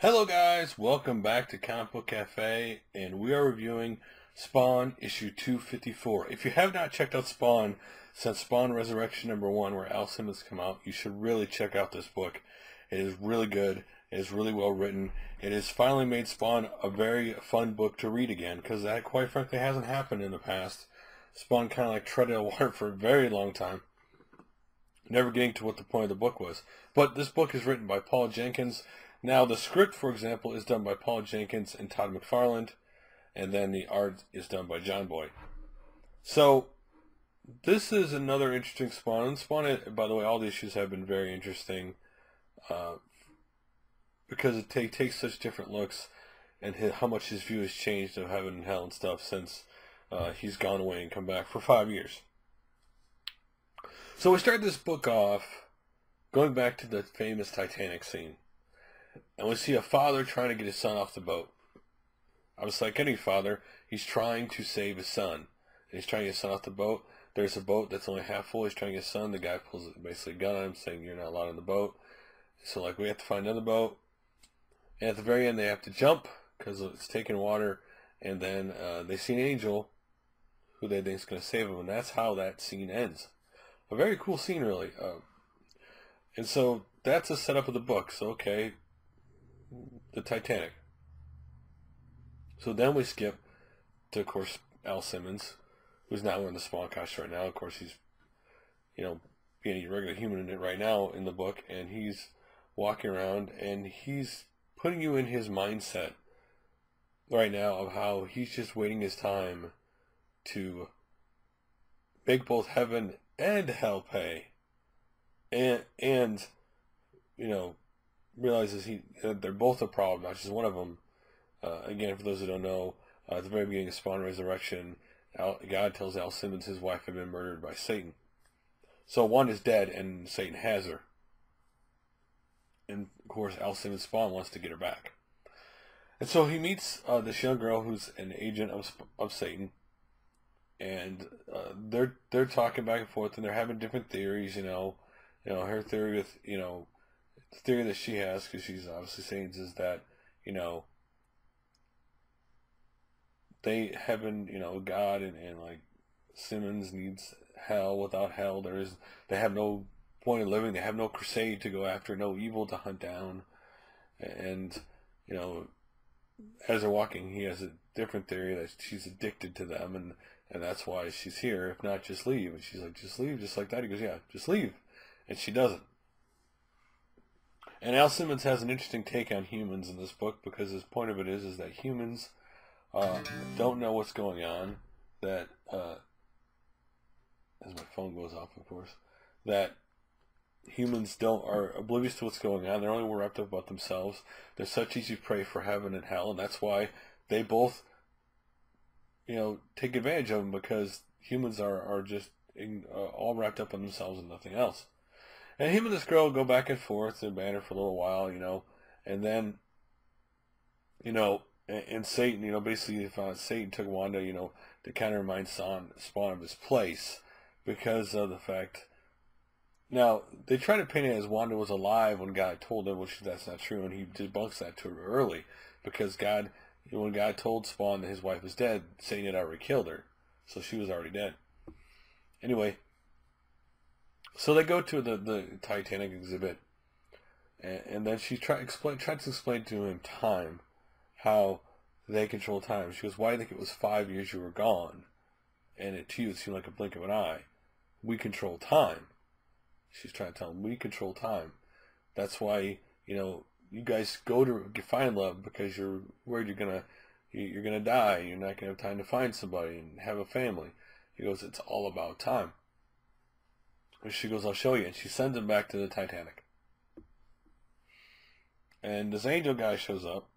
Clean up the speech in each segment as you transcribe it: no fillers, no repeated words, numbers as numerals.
Hello guys, welcome back to Comic Book Cafe, and we are reviewing Spawn issue 254. If you have not checked out Spawn since Spawn Resurrection #1, where Al Simmons came out, you should really check out this book. It is really good. It is really well written. It has finally made Spawn a very fun book to read again, because that quite frankly hasn't happened in the past. Spawn kind of like treaded water for a very long time, never getting to what the point of the book was. But this book is written by Paul Jenkins. Now, the script, for example, is done by Paul Jenkins and Todd McFarlane, and then the art is done by John Boy. So, this is another interesting Spawn. And Spawn, by the way, all the issues have been very interesting because it takes such different looks, and how much his view has changed of heaven and hell and stuff since he's gone away and come back for 5 years. So we start this book off going back to the famous Titanic scene. And we see a father trying to get his son off the boat. I was like any father, he's trying to save his son. And he's trying to get his son off the boat. There's a boat that's only half full. He's trying to get his son. The guy pulls basically a gun on him saying, "You're not allowed on the boat." So like we have to find another boat. And at the very end they have to jump because it's taking water. And then they see an angel who they think is going to save them. And that's how that scene ends. A very cool scene, really. And so that's a setup of the book. So okay, the Titanic. So then we skip to, of course, Al Simmons, who's not wearing the Spawn costume right now. Of course, he's, being a regular human in it right now in the book, and he's walking around, and he's putting you in his mindset right now of how he's just waiting his time to make both heaven and hell pay, and realizes they're both a problem, not just one of them. Again, for those who don't know, at the very beginning of Spawn Resurrection, God tells Al Simmons his wife had been murdered by Satan. So one is dead, and Satan has her. And of course, Al Simmons' Spawn wants to get her back. And so he meets this young girl who's an agent of Satan, and they're talking back and forth, and they're having different theories. Her theory with the theory that she has, because she's obviously Satan's, is that they heaven, God and like Simmons needs hell. Without hell, they have no point in living. They have no crusade to go after, no evil to hunt down. And as they're walking, he has a different theory that she's addicted to them, and that's why she's here. If not, just leave. And she's like, just leave, just like that. He goes, yeah, just leave. And she doesn't. And Al Simmons has an interesting take on humans in this book, because his point of it is that humans don't know what's going on. That, as my phone goes off, of course, that humans are oblivious to what's going on. They're only wrapped up about themselves. They're such easy prey for heaven and hell, and that's why they both, take advantage of them, because humans are just all wrapped up in themselves and nothing else. And him and this girl go back and forth and banter for a little while, and then, and Satan, basically Satan took Wanda, to kind of remind Spawn of his place, because of the fact. Now, they try to paint it as Wanda was alive when God told her, which that's not true, and he debunks that to her early, because when God told Spawn that his wife was dead, Satan had already killed her, so she was already dead. Anyway, so they go to the Titanic exhibit, and then she tried to explain to him time, how they control time. She goes, "Why do you think it was 5 years you were gone? And to you it seemed like a blink of an eye. We control time." She's trying to tell him, we control time. That's why, you guys go to find love, because you're worried you're gonna die. You're not gonna have time to find somebody and have a family. He goes, "It's all about time." And she goes, "I'll show you." And she sends him back to the Titanic. And this angel guy shows up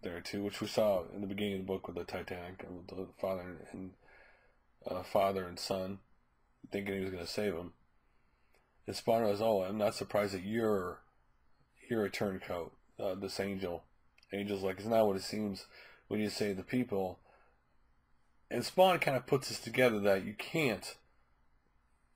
there too, which we saw in the beginning of the book with the Titanic, with the father and son, thinking he was going to save him. And Spawn goes, "Oh, I'm not surprised that you're a turncoat." This angel's like, "It's not what it seems when you save the people." And Spawn kind of puts this together, that you can't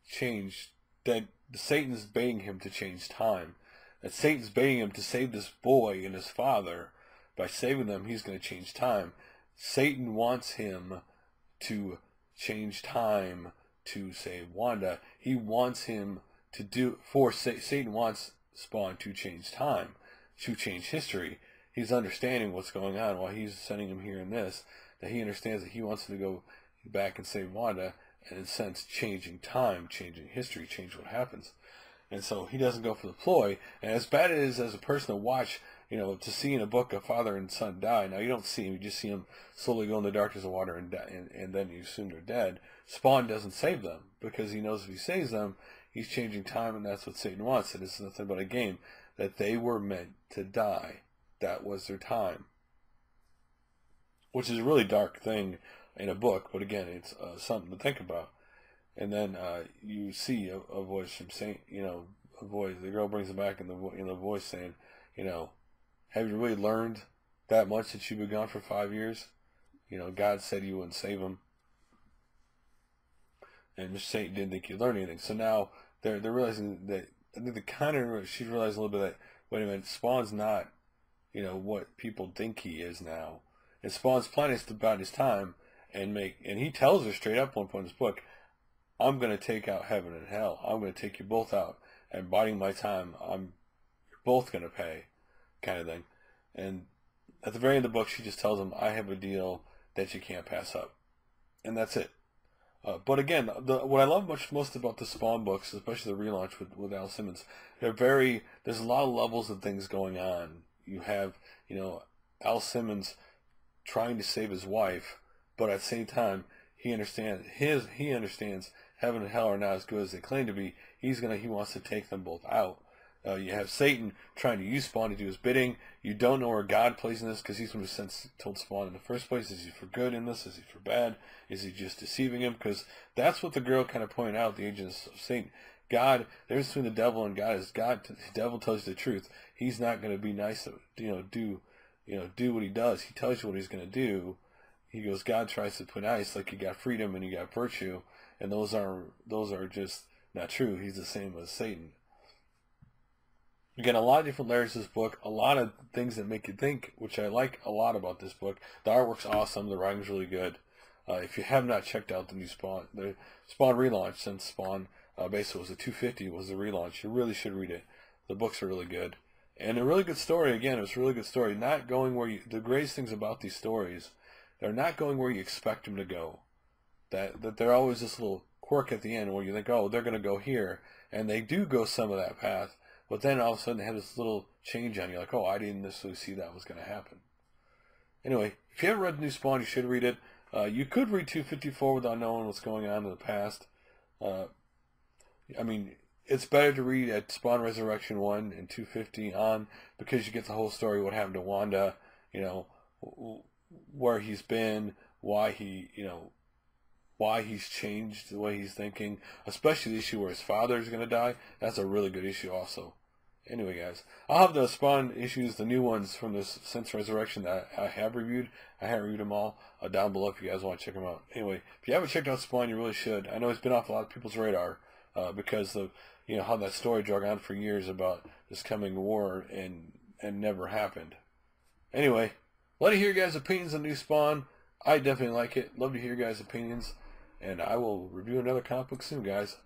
change, that Satan's baiting him to change time, that Satan's baiting him to save this boy and his father, by saving them, he's going to change time. Satan wants him to change time to save Wanda. He wants him to do, Satan wants Spawn to change time, to change history. He's understanding what's going on while he's sending him here in this, that he understands that he wants to go back and save Wanda, and in a sense, changing time, changing history, change what happens. And so he doesn't go for the ploy. And as bad it is as a person to watch, to see in a book a father and son die. Now, you don't see him. You just see him slowly go in the darkness of water and then you assume they're dead. Spawn doesn't save them because he knows if he saves them, he's changing time, and that's what Satan wants. And it's nothing but a game, that they were meant to die. That was their time. Which is a really dark thing in a book, but again, it's something to think about. And then you see a voice from Saint, a voice. The girl brings him back in the voice saying, have you really learned that much since you've been gone for 5 years? God said you wouldn't save him, and Satan didn't think you learned anything. So now they're realizing that, I think she's realized a little bit that, wait a minute, Spawn's not, what people think he is now. And Spawn's plan is to bide his time and he tells her straight up one point in his book, I'm going to take out heaven and hell. I'm going to take you both out, and biding my time, you're both going to pay, kind of thing. And at the very end of the book, she just tells him, I have a deal that you can't pass up. And that's it. But again, what I love most about the Spawn books, especially the relaunch with Al Simmons, there's a lot of levels of things going on. You have, Al Simmons trying to save his wife, but at the same time, he understands heaven and hell are not as good as they claim to be. He wants to take them both out. You have Satan trying to use Spawn to do his bidding. You don't know where God plays in this, because he's going to told Spawn in the first place. Is he for good in this? Is he for bad? Is he just deceiving him? Because that's what the girl kind of pointed out, the agents of Satan. God, the difference between the devil and God is the devil tells you the truth. He's not going to be nice, do what he does. He tells you what he's going to do. He goes, God tries to put nice, like you got freedom and you got virtue, and those are just not true. He's the same as Satan. Again, a lot of different layers to this book, a lot of things that make you think, which I like a lot about this book. The artwork's awesome, the writing's really good. If you have not checked out the Spawn relaunch, since Spawn basically was a 250, was the relaunch, you really should read it. The books are really good. And a really good story, again, it's a really good story. Not going where the greatest things about these stories, they're not going where you expect them to go. That they're always this little quirk at the end where you think, oh, they're going to go here. And they do go some of that path. But then all of a sudden they have this little change on you, like, oh, I didn't necessarily see that was going to happen. Anyway, if you haven't read the new Spawn, you should read it. You could read 254 without knowing what's going on in the past. It's better to read at Spawn Resurrection 1 and 250 on, because you get the whole story, what happened to Wanda, where he's been, why he's changed the way he's thinking, especially the issue where his father is going to die. That's a really good issue also. Anyway, guys, I'll have the Spawn issues, the new ones from this since Resurrection that I have reviewed. I haven't reviewed them all, down below if you guys want to check them out. Anyway, if you haven't checked out Spawn, you really should. I know it's been off a lot of people's radar because of how that story drug on for years about this coming war and never happened. Anyway, let me hear your guys' opinions on new Spawn. I definitely like it. Love to hear your guys' opinions. And I will review another comic book soon, guys.